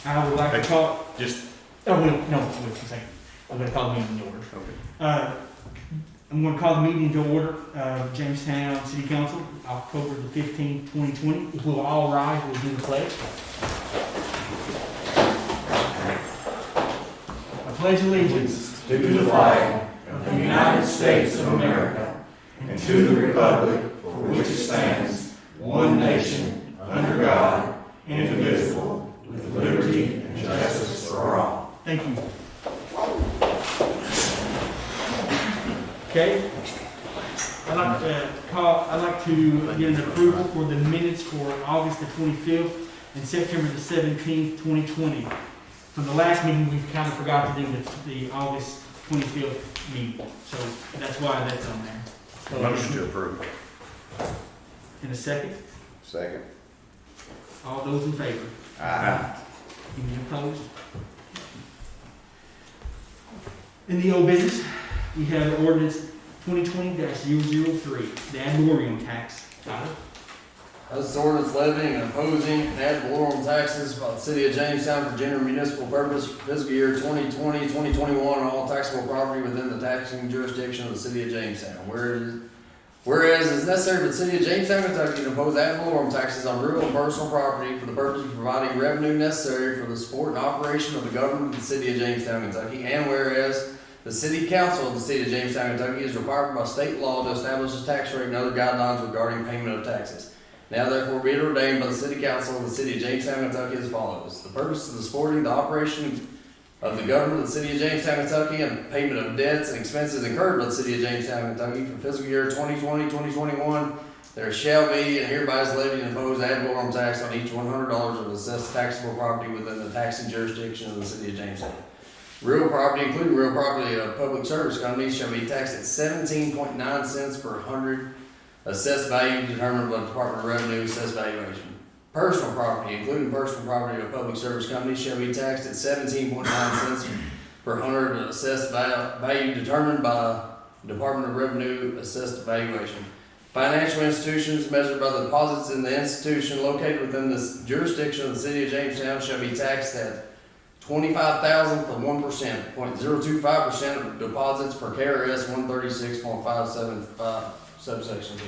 I would like to call, Just, oh, wait a second. I'm gonna call the meeting to order. okay. I'm gonna call the meeting to order, Jamestown City Council, October the 15th, 2020. If we'll all rise, we'll do the pledge. I pledge allegiance to the flag of the United States of America and to the republic for which it stands, one nation, under God, indivisible, with liberty and justice for all. Thank you. Okay. I'd like to get an approval for the minutes for August the 25th and September the 17th, 2020. From the last meeting, we've kind of forgot to do the August 25th meeting, so that's why that's on there. So, Motion to approve. in a second, Second. all those in favor? Aye. Any opposed? In the old business, we have ordinance 2020-003, the ad valorem tax. Tyler? This is ordinance levying and imposing ad valorem taxes by the city of Jamestown for general municipal purpose for fiscal year 2020, 2021 on all taxable property within the taxing jurisdiction of the city of Jamestown. Whereas it's necessary for the city of Jamestown, Kentucky to impose ad valorem taxes on real and personal property for the purpose of providing revenue necessary for the support and operation of the government of the city of Jamestown, Kentucky. And whereas the City Council of the City of Jamestown, Kentucky is required by state law to establish a tax rate and other guidelines regarding payment of taxes. Now therefore be it ordained by the City Council of the City of Jamestown, Kentucky as follows. The purpose of the supporting the operation of the government of the City of Jamestown, Kentucky and payment of debts and expenses incurred by the City of Jamestown, Kentucky for fiscal year 2020, 2021, there shall be and hereby is levied and imposed ad valorem tax on each $100 of assessed taxable property within the taxing jurisdiction of the City of Jamestown. Real property, including real property of public service companies, shall be taxed at 17.9 cents per hundred assessed value determined by the Department of Revenue assessed valuation. Personal property, including personal property of public service companies, shall be taxed at 17.9 cents per hundred assessed value determined by the Department of Revenue assessed valuation. Financial institutions measured by the deposits in the institution located within the jurisdiction of the City of Jamestown shall be taxed at 25,000 for 1%, 0.025% of deposits per KRS 136.575 subsection 2.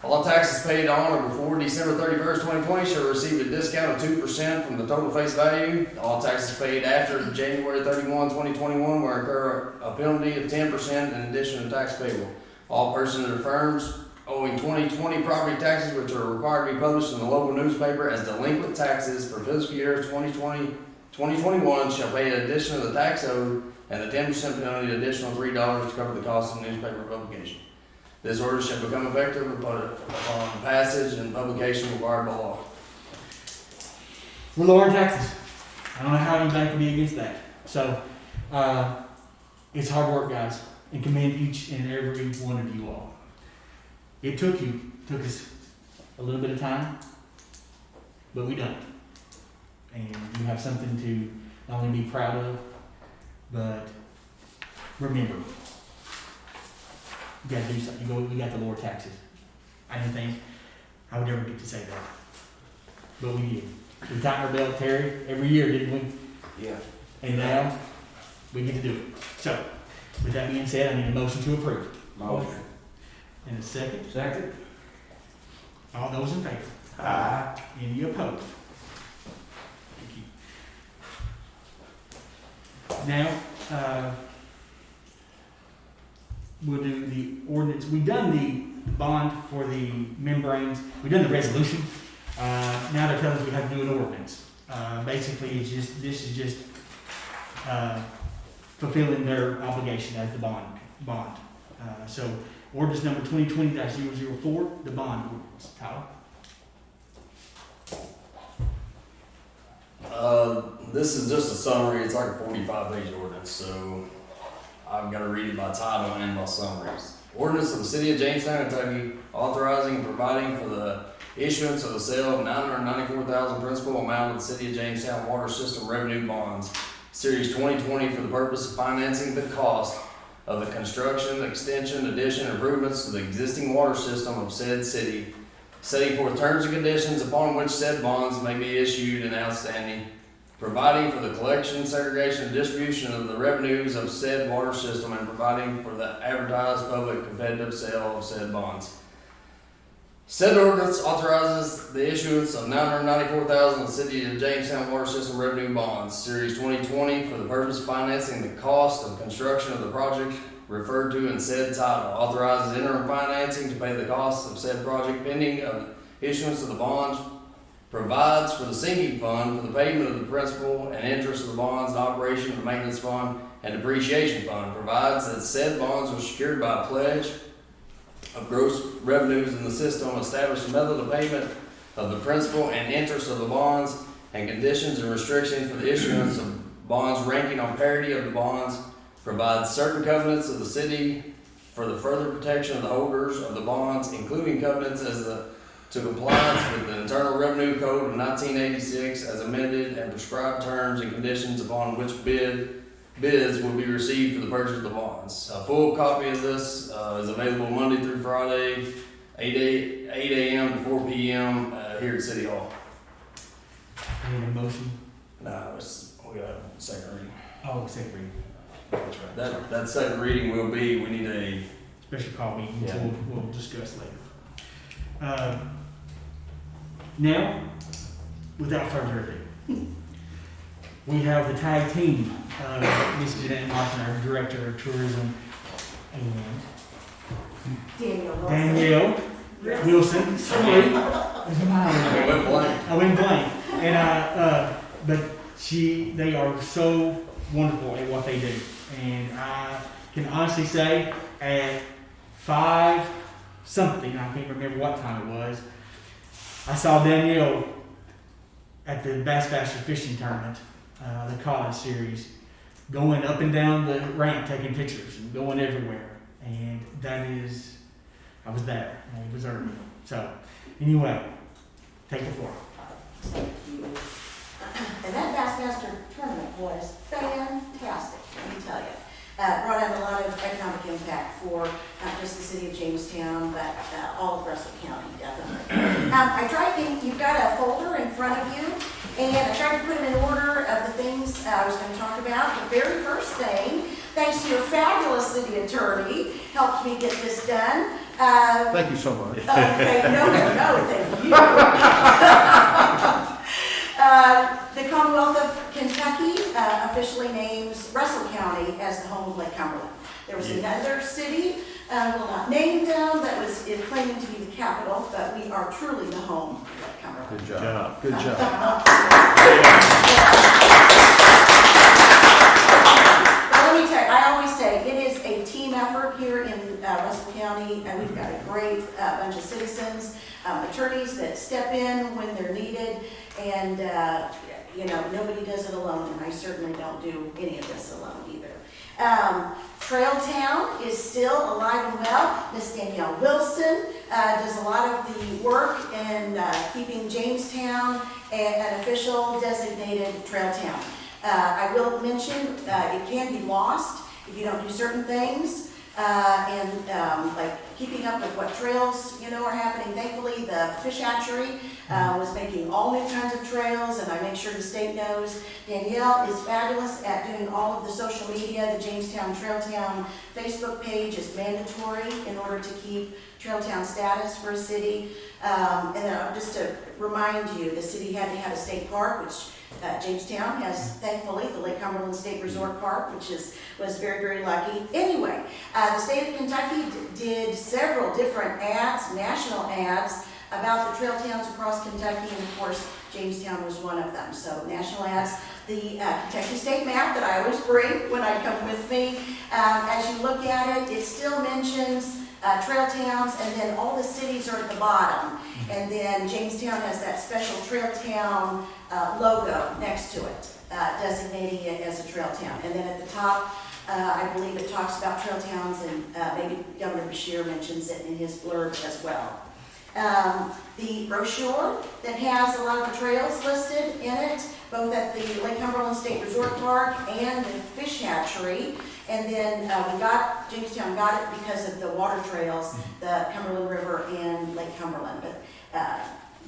All taxes paid on or before December 31st, 2020 shall receive a discount of 2% from the total face value. All taxes paid after January 31, 2021 will incur a penalty of 10% in addition to tax payable. All persons or firms owing 2020 property taxes which are required to be published in the local newspaper as delinquent taxes for fiscal year 2021 shall pay an addition of the tax owed and the 10% penalty additional $3 to cover the cost of newspaper publication. This order shall become effective upon passage and publication required by law. We're lowering taxes. I don't know how anybody can be against that. So, it's hard work, guys, and commend each and every one of you all. It took us a little bit of time, but we done it. And you have something to not only be proud of, but remember. You gotta do something. We got to lower taxes. I didn't think I would ever get to say that. But we did. We tightened our belt, Terry, every year, didn't we? Yeah. And now we get to do it. So, with that being said, I need a motion to approve. Motion. And a second. Second. All those in favor? Aye. Any opposed? Thank you. Now, we'll do the ordinance. We've done the bond for the membranes. We've done the resolution. Now they're telling us we have to do an ordinance. Basically, this is just fulfilling their obligation as the bond. So ordinance number 2020-004, the bond ordinance. Tyler? This is just a summary. It's like a 45-page ordinance, so I've got to read it by title and by summaries. Ordinance of the City of Jamestown, Kentucky, authorizing and providing for the issuance of the sale of $994,000 principal amount of the City of Jamestown Water System Revenue Bonds, Series 2020, for the purpose of financing the cost of the construction, extension, addition, and improvements to the existing water system of said city, setting forth terms and conditions upon which said bonds may be issued and outstanding, providing for the collection, segregation, and distribution of the revenues of said water system, and providing for the advertised public competitive sale of said bonds. Said ordinance authorizes the issuance of $994,000 in the City of Jamestown Water System Revenue Bonds, Series 2020, for the purpose of financing the cost of construction of the project referred to in said title. Authorizes interim financing to pay the costs of said project pending of issuance of the bonds. Provides for the sinking fund for the payment of the principal and interest of the bonds, and operation of the maintenance fund and depreciation fund. Provides that said bonds are secured by a pledge of gross revenues in the system. Establish a method of payment of the principal and interest of the bonds, and conditions and restrictions for the issuance of bonds ranking on parity of the bonds. Provides certain covenants of the city for the further protection of the holders of the bonds, including covenants to compliance with the Internal Revenue Code of 1986 as amended, and prescribed terms and conditions upon which bids will be received for the purchase of the bonds. A full copy of this is available Monday through Friday, 8 a.m. to 4 p.m. Here at City Hall. Need a motion? No, we got a second reading. Oh, second reading. That's right. That second reading will be, we need a, Special call meeting, which Yeah. we'll discuss later. Now, without further ado, we have the tag team, Ms. Jeanette Martin, our Director of Tourism, and Danielle Wilson. Sorry, I went blank. I went blank. And but they are so wonderful at what they do. And I can honestly say at 5 something, I can't remember what time it was, I saw Danielle at the Bass Baster Fishing Tournament, the college series, going up and down the ramp taking pictures and going everywhere. And I was there, and it was early. So, anyway, take the floor. Thank you. And that Bassmaster tournament was fantastic, let me tell you. Brought out a lot of economic impact for not just the city of Jamestown, but all of Russell County, definitely. I tried to, you've got a folder in front of you, and I tried to put them in order of the things I was going to talk about. The very first thing, thanks to your fabulous city attorney, helped me get this done. Thank you so much. Okay, no, thank you. The Commonwealth of Kentucky officially names Russell County as the home of Lake Cumberland. There was another city, will not name them, that was claiming to be the capital, but we are truly the home of Lake Cumberland. Good job. Good job. Let me tell you, I always say it is a team effort here in Russell County, and we've got a great bunch of citizens, attorneys that step in when they're needed, and nobody does it alone, and I certainly don't do any of this alone either. Trail Town is still alive and well. Miss Danielle Wilson does a lot of the work in keeping Jamestown an official designated trail town. I will mention it can be lost if you don't do certain things, like keeping up with what trails are happening. Thankfully, the fish hatchery was making all new kinds of trails, and I make sure the state knows. Danielle is fabulous at doing all of the social media. The Jamestown Trail Town Facebook page is mandatory in order to keep Trail Town status for a city. And just to remind you, the city had to have a state park, which Jamestown has, thankfully, the Lake Cumberland State Resort Park, which was very, very lucky. Anyway, the state of Kentucky did several different ads, national ads, about the trail towns across Kentucky, and of course, Jamestown was one of them. So, national ads. The Kentucky state map that I always bring when I come with me, as you look at it, it still mentions trail towns, and then all the cities are at the bottom. And then Jamestown has that special trail town logo next to it, designating it as a trail town. And then at the top, I believe it talks about trail towns, and maybe Governor Shearer mentions it in his blurb as well. The brochure that has a lot of the trails listed in it, both at the Lake Cumberland State Resort Park and the fish hatchery. And then Jamestown got it because of the water trails, the Cumberland River and Lake Cumberland. But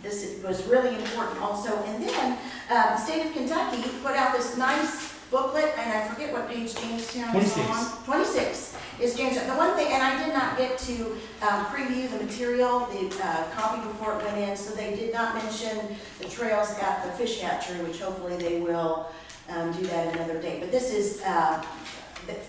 this was really important also. And then the state of Kentucky put out this nice booklet, and I forget what page Jamestown is 26. on. 26 is Jamestown. The one thing, and I did not get to preview the material, the copy before it went in, so they did not mention the trails at the fish hatchery, which hopefully they will do that another day. But this is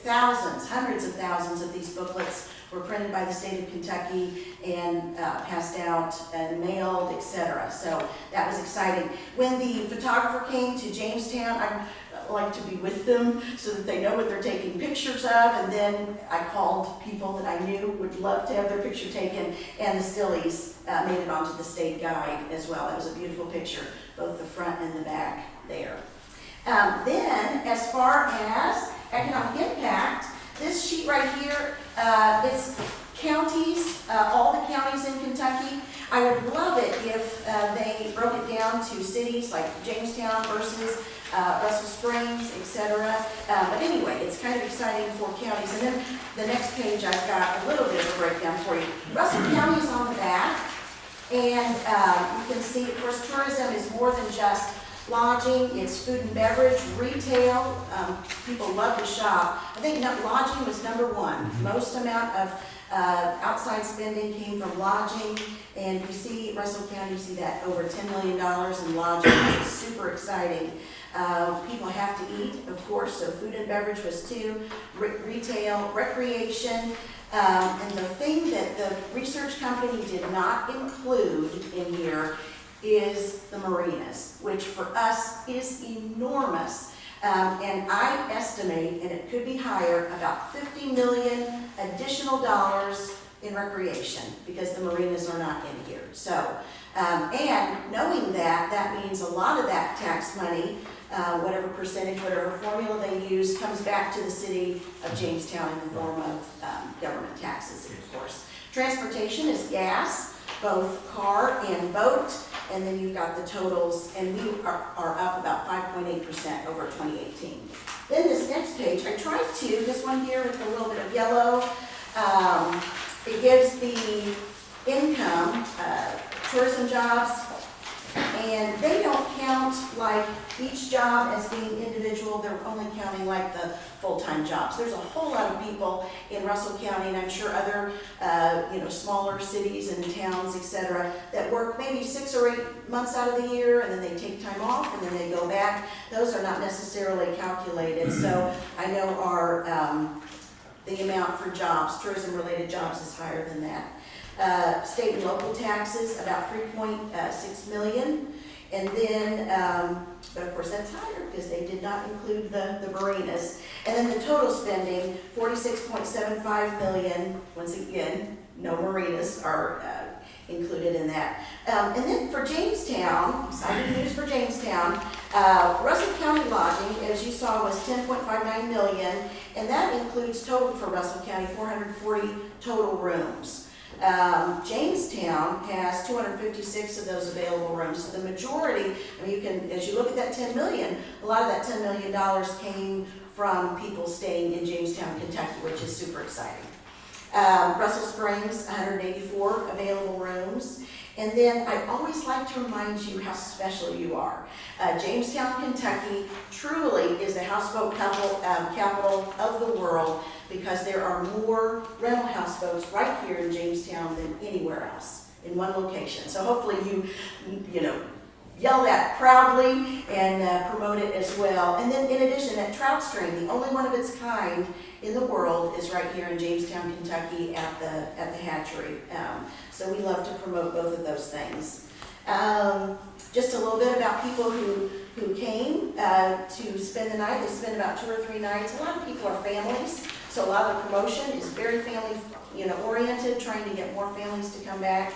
thousands, hundreds of thousands of these booklets were printed by the state of Kentucky and passed out and mailed, etc. So that was exciting. When the photographer came to Jamestown, I like to be with them so that they know what they're taking pictures of, and then I called people that I knew would love to have their picture taken, and the Stillies made it onto the state guide as well. That was a beautiful picture, both the front and the back there. Then, as far as economic impact, this sheet right here, it's counties, all the counties in Kentucky. I would love it if they broke it down to cities like Jamestown versus Russell Springs, etc. But anyway, it's kind of exciting for counties. And then the next page, I've got a little bit of a breakdown for you. Russell County is on the back, and you can see, of course, tourism is more than just lodging, it's food and beverage, retail. People love to shop. I think lodging was number one. Most amount of outside spending came from lodging, and you see Russell County, you see that over $10 million in lodging, which is super exciting. People have to eat, of course, so food and beverage was two, retail, recreation, and the thing that the research company did not include in here is the marinas, which for us is enormous. And I estimate, and it could be higher, about $50 million additional dollars in recreation, because the marinas are not in here. So, and knowing that, that means a lot of that tax money, whatever percentage, whatever formula they use, comes back to the city of Jamestown in the form of government taxes, of course. Transportation is gas, both car and boat. And then you've got the totals, and we are up about 5.8% over 2018. Then this next page, I tried to, this one here with a little bit of yellow, it gives the income, tourism jobs, and they don't count like each job as being individual, they're only counting like the full-time jobs. There's a whole lot of people in Russell County, and I'm sure other smaller cities and towns, etc., that work maybe 6 or 8 months out of the year, and then they take time off, and then they go back. Those are not necessarily calculated. So I know our the amount for jobs, tourism-related jobs, is higher than that. State and local taxes, about $3.6 million. And then, but of course that's higher because they did not include the marinas. And then the total spending, $46.75 million. Once again, no marinas are included in that. And then for Jamestown, exciting news for Jamestown, Russell County lodging, as you saw, was $10.59 million, and that includes total for Russell County, 440 total rooms. Jamestown has 256 of those available rooms, so the majority, I mean, you can, as you look at that $10 million, a lot of that $10 million came from people staying in Jamestown, Kentucky, which is super exciting. Russell Springs, 184 available rooms. And then I always like to remind you how special you are. Jamestown, Kentucky truly is the houseboat capital of the world, because there are more rental houseboats right here in Jamestown than anywhere else in one location. So hopefully you yell that proudly and promote it as well. And then in addition, that trout stream, the only one of its kind in the world, is right here in Jamestown, Kentucky at the hatchery. So we love to promote both of those things. Just a little bit about people who came to spend the night. They spend about 2 or 3 nights. A lot of people are families, so a lot of the promotion is very family oriented, trying to get more families to come back.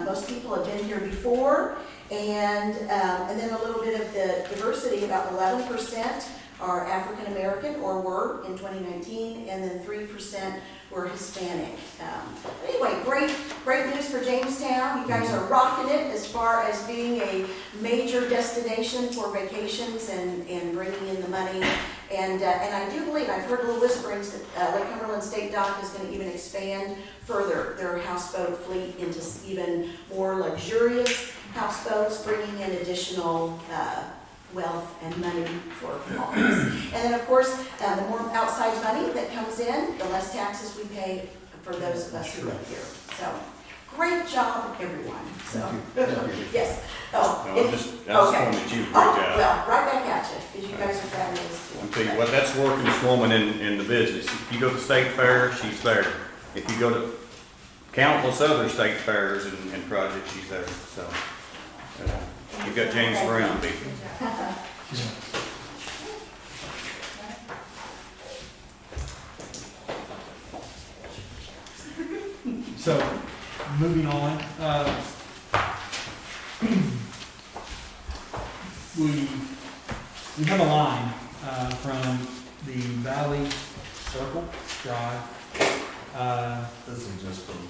Most people have been here before, and then a little bit of the diversity. About 11% are African American, or were in 2019, and then 3% were Hispanic. But anyway, great news for Jamestown. You guys are rocking it as far as being a major destination for vacations and bringing in the money. And I do believe, I've heard little whisperings that Lake Cumberland State Dock is going to even expand further their houseboat fleet into even more luxurious house folks, bringing in additional wealth and money for homes. And then, of course, the more outside money that comes in, the less taxes we pay for those of us who live here. So, great job, everyone. So, yes. Oh, No, I just wanted you to reach out. well, right back at you, because you guys are fabulous. I'll tell you what, that's the workingest woman in the business. If you go to state fair, she's there. If you go to countless other state fairs and projects, she's there. So, you got James Brown beat. So, moving on, we have a line, from the Valley Circle Drive, This is just from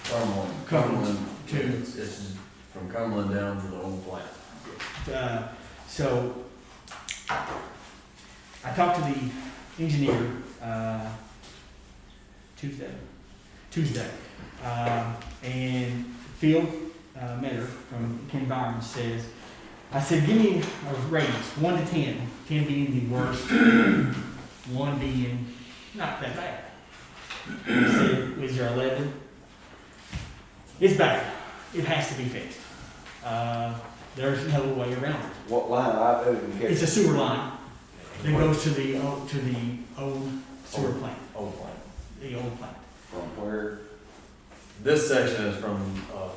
Cumberland. Cumberland to- It's from Cumberland down to the old plant. So, I talked to the engineer, Tuesday, and Phil Metter from Ken Byron says, I said, give me a rating, 1 to 10, 10 being the worst, 1 being not that bad. He said, is there 11? It's bad. It has to be fixed. There's no way around it. What line? I didn't get. It's a sewer line that goes to the old sewer plant, Old plant. the old plant. From where? This section is from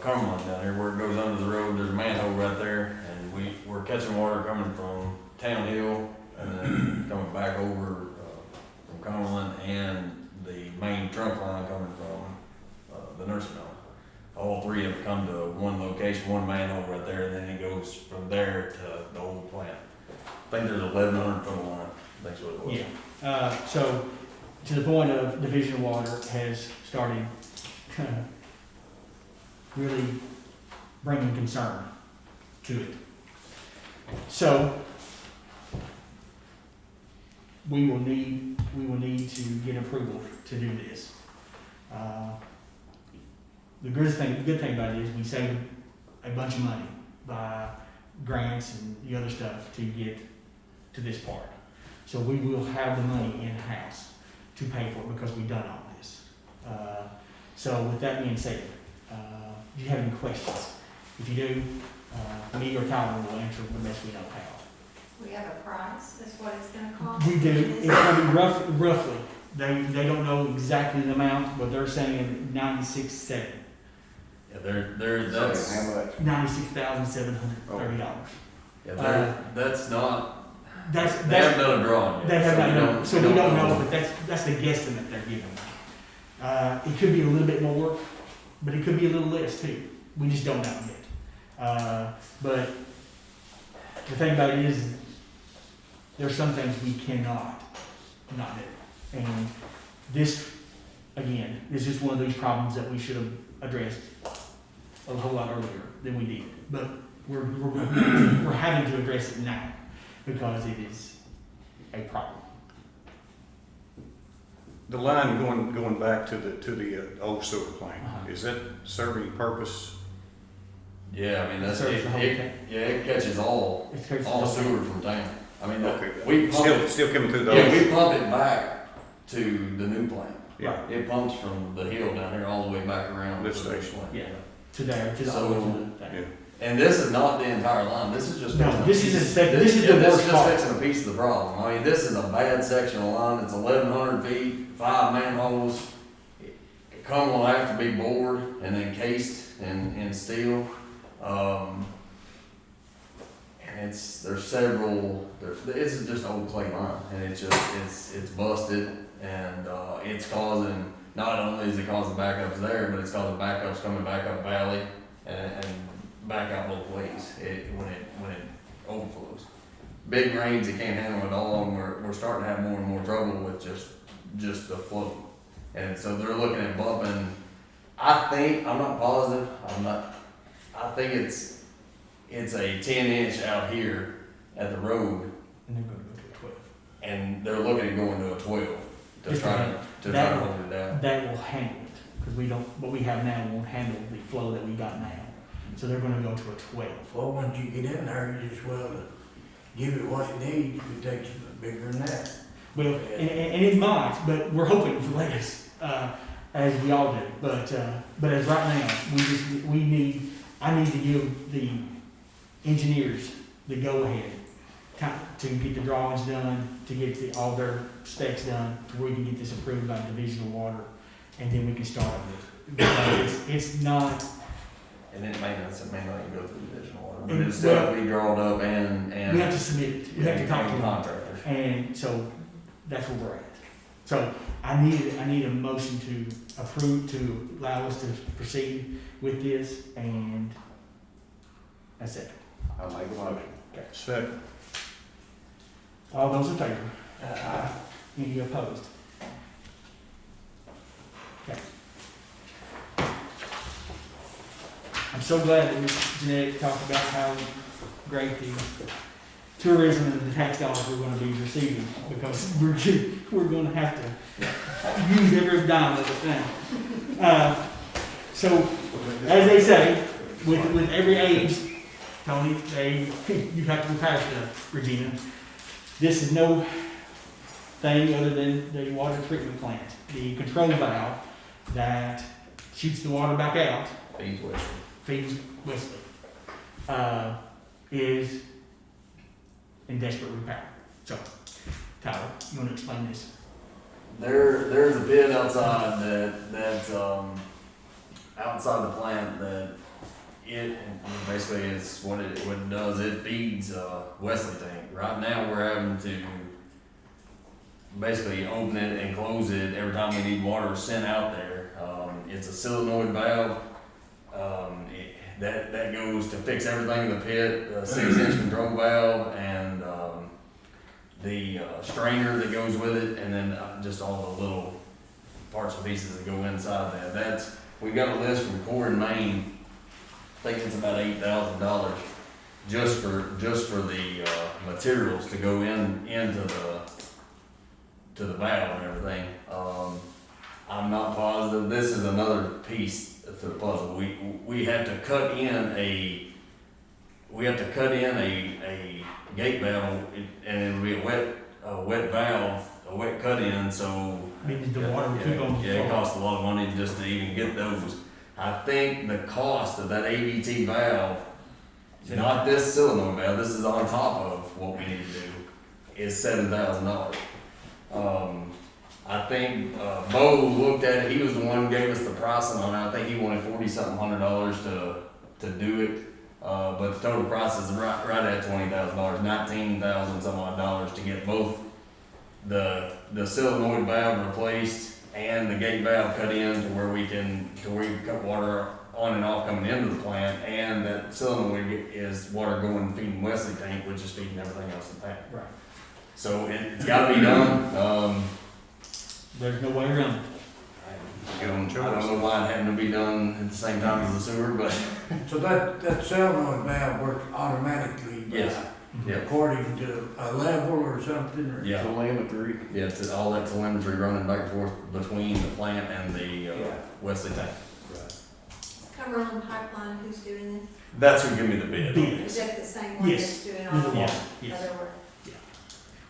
Cumberland down here where it goes under the road. There's a manhole right there, and we're catching water coming from Town Hill and then coming back over from Cumberland and the main trunk line coming from the nursing home. All three of them come to one location, one manhole right there, and then it goes from there to the old plant. I think there's 1,100 foot line. That's what it was. Yeah, so to the point of Division of Water has started really bringing concern to it. So we will need to get approval to do this. The good thing about it is we save a bunch of money by grants and the other stuff to get to this part. So we will have the money in-house to pay for it because we've done all this. So with that being said, do you have any questions? If you do, me or Tyler will answer the best we know how. We have a price, that's what it's gonna cost? We do, it's gonna be roughly, they don't know exactly the amount, but they're saying $96,700. Yeah, that's How much? $96,730. yeah, that's not. That's They haven't done a drawing yet. they have not we known, don't- so we don't know, but that's the guesstimate they're giving. It could be a little bit more, but it could be a little less too. We just don't know yet. But the thing about it is, there's some things we cannot not do. And this, again, is just one of those problems that we should have addressed a whole lot earlier than we did. But we're having to address it now because it is a problem. The line going back to the old sewer plant, Uh-huh. is that serving purpose? Yeah, I mean, that's, Serves the whole thing. it catches all It's crazy. sewer from town. I mean, Okay. we pump it, Still coming through yeah, those? we pump it back to the new plant. Yeah. It pumps from the hill down here all the way back around. Lift to the station. plant. Yeah. To there, to the So- original Yeah. thing. And this is not the entire line, this is just. No, fixing a this is piece- a this is the this worst is just part. fixing a piece of the problem. I mean, this is a bad section of line, it's 1,100 feet, 5 manholes. Come will have to be bored and encased in steel. And there's several, it's just old clay line, and it's busted, and it's causing, not only is it causing backups there, but it's causing backups coming back up valley and back out both ways when it overflows. Big rains, it can't handle it all, and we're starting to have more and more trouble with just the flow. And so they're looking at bumping, I think, I'm not positive, I think it's a 10-inch out here at the road, And they're gonna go to a 12. and they're looking at going to a 12 to Just try a- to that- hold it down. That will handle it, because what we have now won't handle the flow that we got now. So they're gonna go to a 12. Well, once you get in there, you just well to give it what it needs, it takes bigger than that. Well, and it might, but we're hoping for less, as we all do. But as right now, I need to give the engineers the go-ahead to get the drawings done, to get all their specs done, to where we can get this approved by the Division of Water, and then we can start on this. Because it's not, And then maintenance, it may not even go through division water, but And- it's still have to be drawn up and. we have to submit it, we have to talk to and them. contractors. And so that's where we're at. So I need a motion to approve, to allow us to proceed with this, and that's it. I'll make a motion. Second. All those in favor? Any opposed? Okay. I'm so glad that Jeanette talked about how great the tourism and the tax dollars we're gonna be receiving, because we're gonna have to use every dime of it now. So, as they say, with every age, Tony, you have to retire stuff, Regina. This is no thing other than the water treatment plant. The control valve that shoots the water back out, feeds Wesley, is in desperate repair. So, Tyler, you want to explain this? There's a pit outside that's outside the plant that it basically is what it does. It feeds Wesley tank. Right now we're having to basically open it and close it every time we need water sent out there. It's a solenoid valve. That goes to fix everything in the pit. A 6-inch control valve and the strainer that goes with it, and then just all the little parts and pieces that go inside that. We got a list from Core and Main. I think it's about $8,000 just for the materials to go into the valve and everything. I'm not positive. This is another piece to the puzzle. We have to cut in a gate valve, and it'll be a wet valve, a wet cut in. So Means the water will keep on it flowing. costs a lot of money just to even get those. I think the cost of that AVT valve, not this solenoid valve, this is on top of what we need to do, is $7,000. I think Bo looked at it. He was the one who gave us the pricing on it. I think he wanted $40-something hundred to do it, but the total price is right at $20,000, $19,000 some odd dollars to get both the solenoid valve replaced and the gate valve cut in to where we can cut water on and off coming into the plant, and that solenoid is water going feeding Wesley tank, which is feeding everything else in the tank. Right. So it's got to be done. There's no way around it. I don't know why it had to be done at the same time as the sewer, but So that solenoid valve works automatically. Yes. Yeah. According to a level or something, or? yeah, Telemetry. yeah, it's all that telemetry running back and forth between the plant and the Wesley tank. Cumberland Pipeline, who's doing this? That's who gave me the bid. Is that the same one Yes. that's doing all the Yes, yes. other work?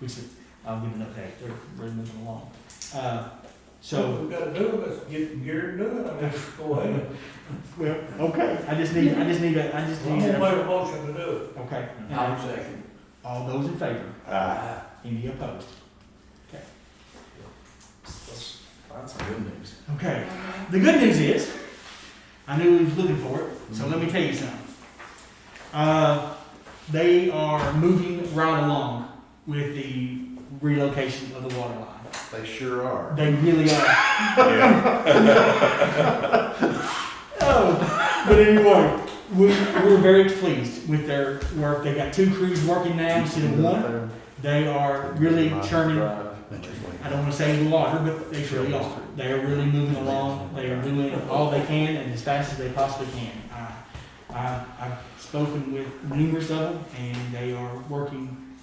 Which is, I'll give an update. We're moving along. What So, we gotta do is get geared to it, I mean, go ahead. well, okay, I just need I'm a, gonna make a motion to do it. okay. I'll second. All those in favor? Aye. Any opposed? That's some good news. Okay. The good news is, I knew we was looking for it, so let me tell you something. They are moving right along with the relocation of the water line. They sure are. They really are. Oh, but anyway, we're very pleased with their work. They got 2 crews working now instead of 1. They are really churning, I don't want to say the water, but they really are. They are really moving along. They are doing all they can and as fast as they possibly can. I've spoken with numerous of them, and they are working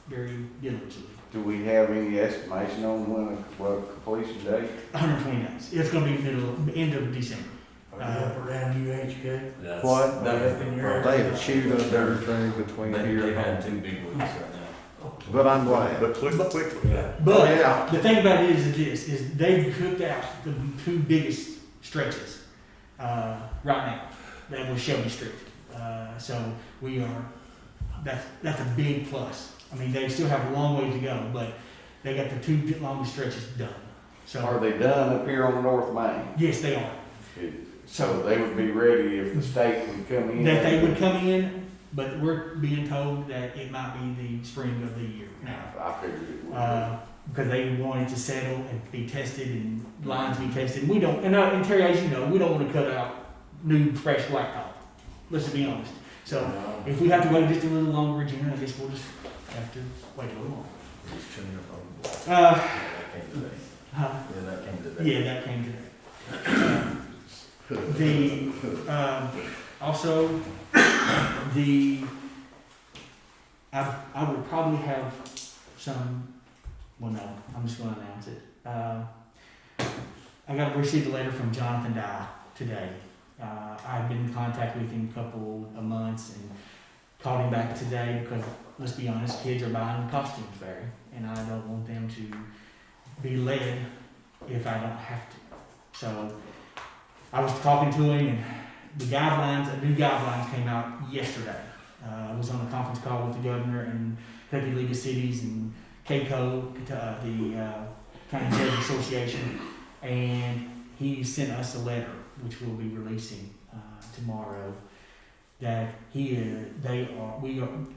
very diligently. Do we have any estimation on when, what completion date? 120 days. It's going to be end of December. Are they up around UHK? That's- What? that- They've chewed up everything between They've here had and two big ones right now. But I'm glad. But quickly. Yeah. But Oh, yeah. the thing about it is this, is they've hooked out the two biggest stretches, right now. That was Shelby Street. So we are, that's a big plus. I mean, they still have a long way to go, but they got the two longest stretches done. Are So, they done up here on the North Main? yes, they are. So they would be ready if the state would come in? That they would come in, but we're being told that it might be the spring of the year now. I figured it would. Because they wanted to settle and be tested and lines be tested. We don't, and Terry, as you know, we don't want to cut out new, fresh blacktop. Let's be honest. So if we have to wait just a little longer, Jim, I guess we'll just have to wait a little longer. Just turning up on the board. Uh, That came today. huh? Yeah, that came today. Yeah, that came today. Also, I would probably have some, well, no, I'm just gonna announce it. I received a letter from Jonathan Dye today. I've been in contact with him a couple of months and called him back today because, let's be honest, kids are buying costumes, Barry, and I don't want them to be led if I don't have to. So I was talking to him, and the new guidelines came out yesterday. I was on a conference call with the governor and Kentucky League of Cities and KCO, the County Judge Association, and he sent us a letter, which we'll be releasing tomorrow, that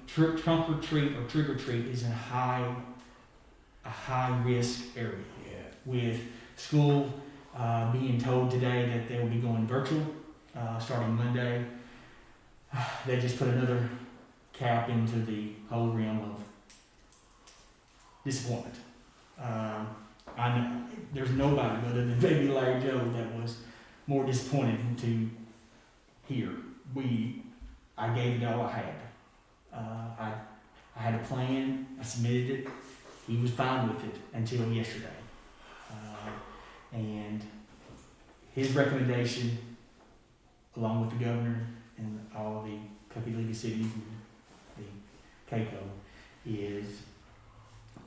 trunk or treat or trick or treat is in a high risk area. Yeah. With school being told today that they will be going virtual starting Monday, they just put another cap into the whole realm of disappointment. I know there's nobody other than maybe Larry Joe that was more disappointed to hear. I gave it all I had. I had a plan. I submitted it. He was fine with it until yesterday. And his recommendation, along with the governor and all the Kentucky League of Cities and the KCO, is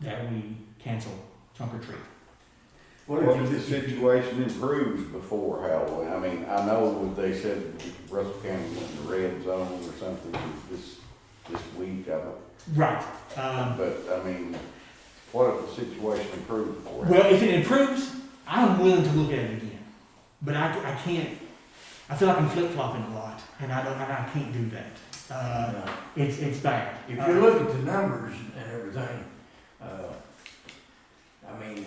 that we cancel trunk or treat. What if the situation improves before Halloween? I mean, I know they said Russell County went in the red zone or something this week, I don't, Right. but I mean, what if the situation improves before? Well, if it improves, I'm willing to look at it again. But I can't, I feel like I'm flip-flopping a lot, and I can't do that. It's bad. If you look at the numbers and everything, I mean,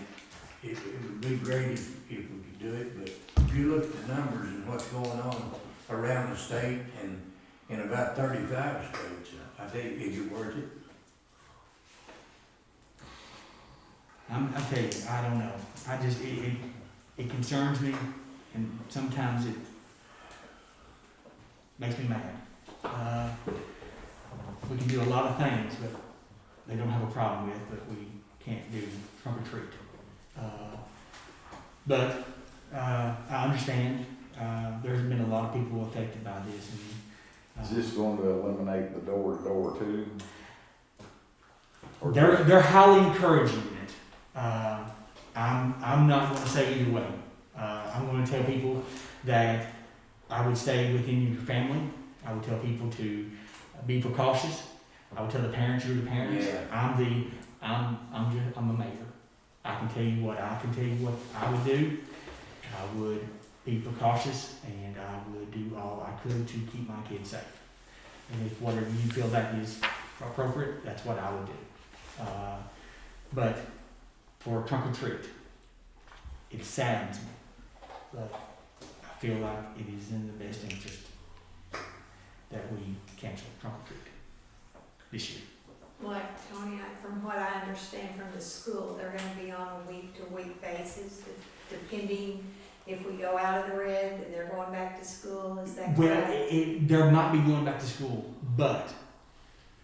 it would be great if we could do it, but if you look at the numbers and what's going on around the state and in about 35 states, I think, is it worth it? I tell you, I don't know. It concerns me, and sometimes it makes me mad. We can do a lot of things, but they don't have a problem with, but we can't do trunk or treat. But I understand. There's been a lot of people affected by this. Is this going to eliminate the door-to-door too? Or They're highly encouraging it. I'm not going to say either way. I'm going to tell people that I would stay within your family. I would tell people to be precautious. I would tell the parents you're the parents. Yeah. I'm a mayor. I can tell you what I would do. I would be precautious, and I would do all I could to keep my kids safe. And if whatever you feel that is appropriate, that's what I would do. But for trunk or treat, it saddens me, but I feel like it is in the best interest that we cancel trunk or treat this year. Like Tony, from what I understand from the school, they're gonna be on a week-to-week basis, depending if we go out of the red and they're going back to school, is that Well, correct? they'll not be going back to school, but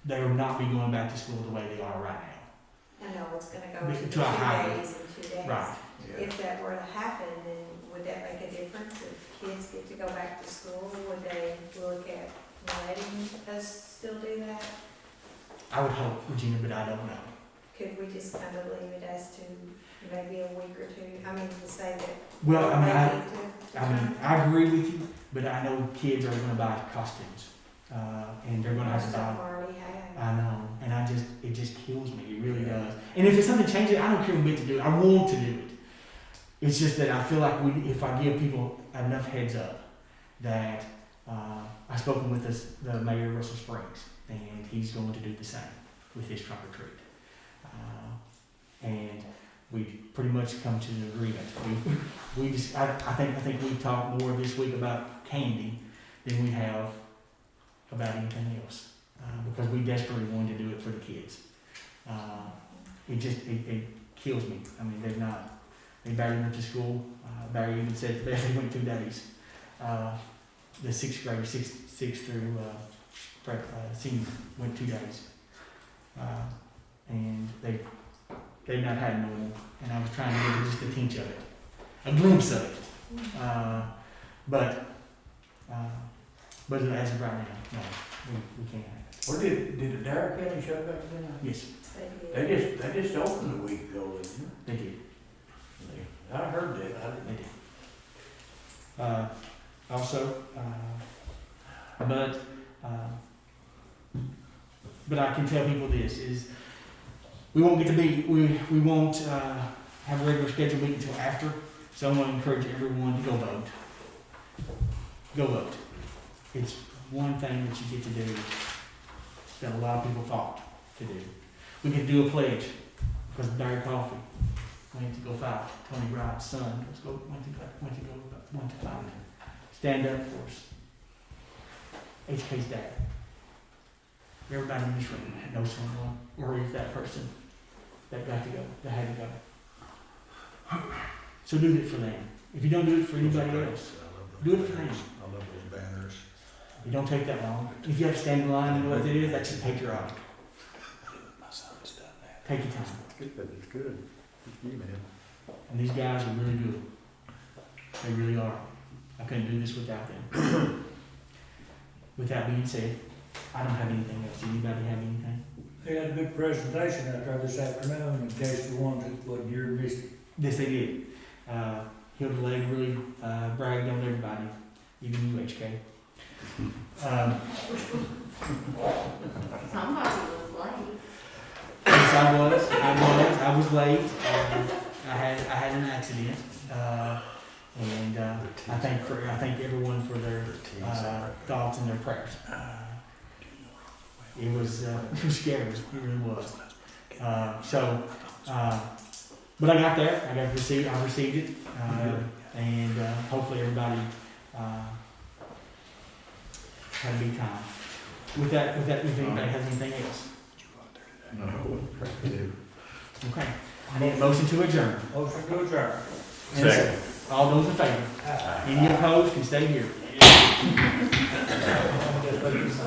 they will not be going back to school the way they are right now. I know it's gonna go Make to it the to a higher. 2 days and 2 days. Right. If that were to happen, then would that make a difference? If kids get to go back to school, would they look at letting us still do that? I would hope, Regina, but I don't know. Could we just kind of leave it as to maybe a week or two? I mean, to say that. Well, I mean, maybe to I agree with you, but I know kids are gonna buy costumes, and they're gonna have to Some buy. already have. I know, and it just kills me, it really does. And if it's something changes, I don't care when to do it, I want to do it. It's just that I feel like if I give people enough heads up, that, I've spoken with the mayor of Russell Springs, and he's going to do the same with his trunk or treat. And we pretty much come to an agreement. I think we've talked more this week about candy than we have about anything else, because we desperately wanted to do it for the kids. It kills me. I mean, they barely went to school. Barry even said they went 2 days. The sixth graders, sixth through senior, went 2 days. And they've not had normal, and I was trying to give them just a tinge of it, a glimpse of it. But as of right now, no, we can't have it. Or did the Dare County shut back down? Yes, They did. They just opened a week ago, didn't they did. they? I heard that. They did. Also, but I can tell people this is, we won't get to be, we won't have a regular scheduled meeting until after, so I want to encourage everyone to go vote. Go vote. It's one thing that you get to do that a lot of people thought to do. We could do a pledge, because Barry Coffey went to go fight. Tony Wright's son went to fight. Stand up for us. HK's dad. Everybody in this room knows someone, or is that person that got to go, that had to go. So do it for them. If you don't do it for anybody else, do it for them. I love those banners. It don't take that long. If you have to stand in line and know what it is, that's just patriotic. My son's done that. Take your time. It's good. Good for you, man. And these guys are really good. They really are. I couldn't do this without them. With that being said, I don't have anything else. Does anybody have anything? They had a big presentation out there this afternoon, in case you wanted to, what you're missing. Yes, they did. Hilda Legg really bragged on everybody, even you, HK. Somebody was late. Yes, I was late. I had an accident, and I thank everyone for their thoughts and their prayers. It was scary. It really was. But I got there. I received it, and hopefully everybody had a good time. With that, if anybody has anything else, No. okay. I need a motion to adjourn. Motion to adjourn. And a second. All those in favor? Any opposed can stay here.